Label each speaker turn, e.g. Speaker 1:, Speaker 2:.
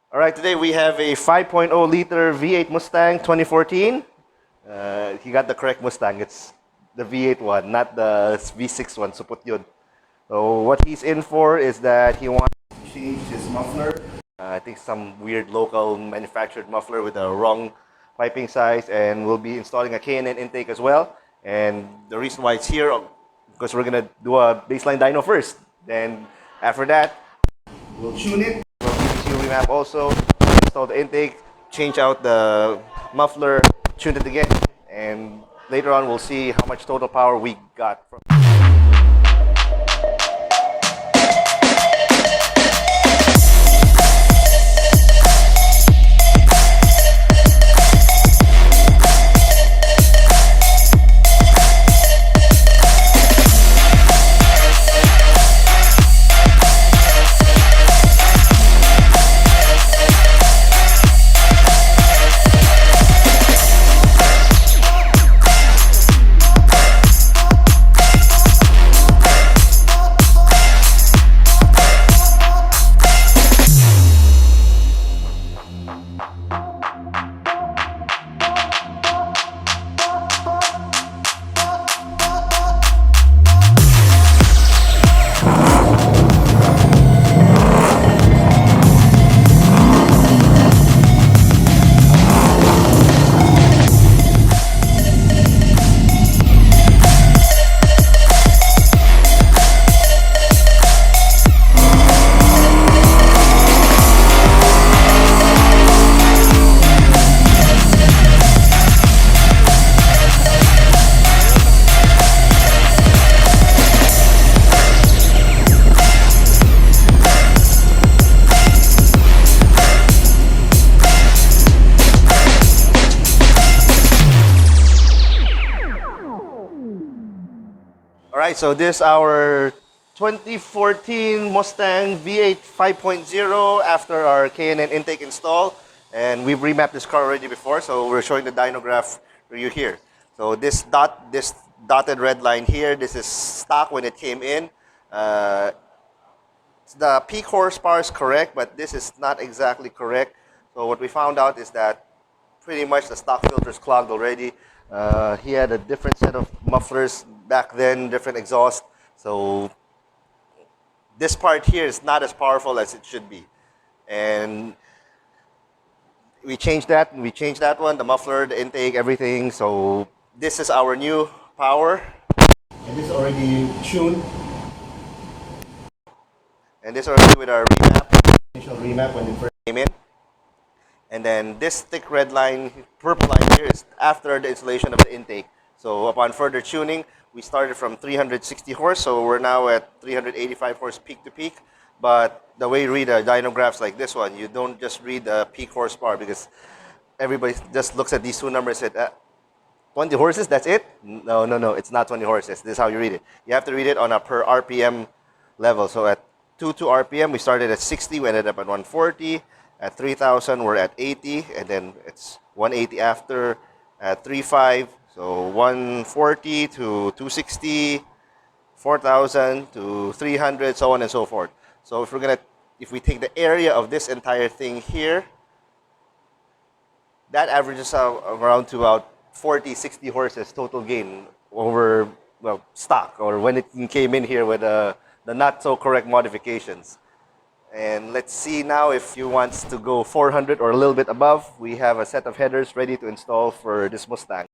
Speaker 1: All right, today we have a 5.0 liter V8 Mustang 2014. He got the correct Mustang. It's the V8 one, not the V6 one. So put yun. So what he's in for is that he wants to change his muffler. I think some weird local manufactured muffler with the wrong piping size, and we'll be installing a K&N intake as well. And the reason why it's here, because we're gonna do a baseline dyno first. Then after that, we'll tune it. We'll do ECU remap also. Install the intake, change out the muffler, tune it again, and later on we'll see how much total power we got from. All right, so this is our 2014 Mustang V8 5.0 after our K&N intake install. And we've remapped this car already before, so we're showing the dyno graph for you here. So this dotted red line here, this is stock when it came in. The peak horsepower is correct, but this is not exactly correct. So what we found out is that pretty much the stock filter is clogged already. He had a different set of mufflers back then, different exhaust. So this part here is not as powerful as it should be. And we changed that, and we changed that one, the muffler, the intake, everything. So this is our new power. And this is already tuned. And this is already with our remap, initial remap when it first came in. And then this thick red line, purple line here is after the installation of the intake. So upon further tuning, we started from 360 horse, so we're now at 385 horse peak to peak. But the way you read a dyno graphs like this one, you don't just read the peak horsepower, because everybody just looks at these two numbers and said, 20 horses, that's it? No, it's not 20 horses. This is how you read it. You have to read it on a per RPM level. So at 22 RPM, we started at 60, we ended up at 140. At 3,000, we're at 80, and then it's 180 after at 3.5. So 140 to 260, 4,000 to 300, so on and so forth. So if we take the area of this entire thing here, that averages out around to about 40, 60 horses total gain over, well, stock, or when it came in here with the not so correct modifications. And let's see now if you want to go 400 or a little bit above. We have a set of headers ready to install for this Mustang.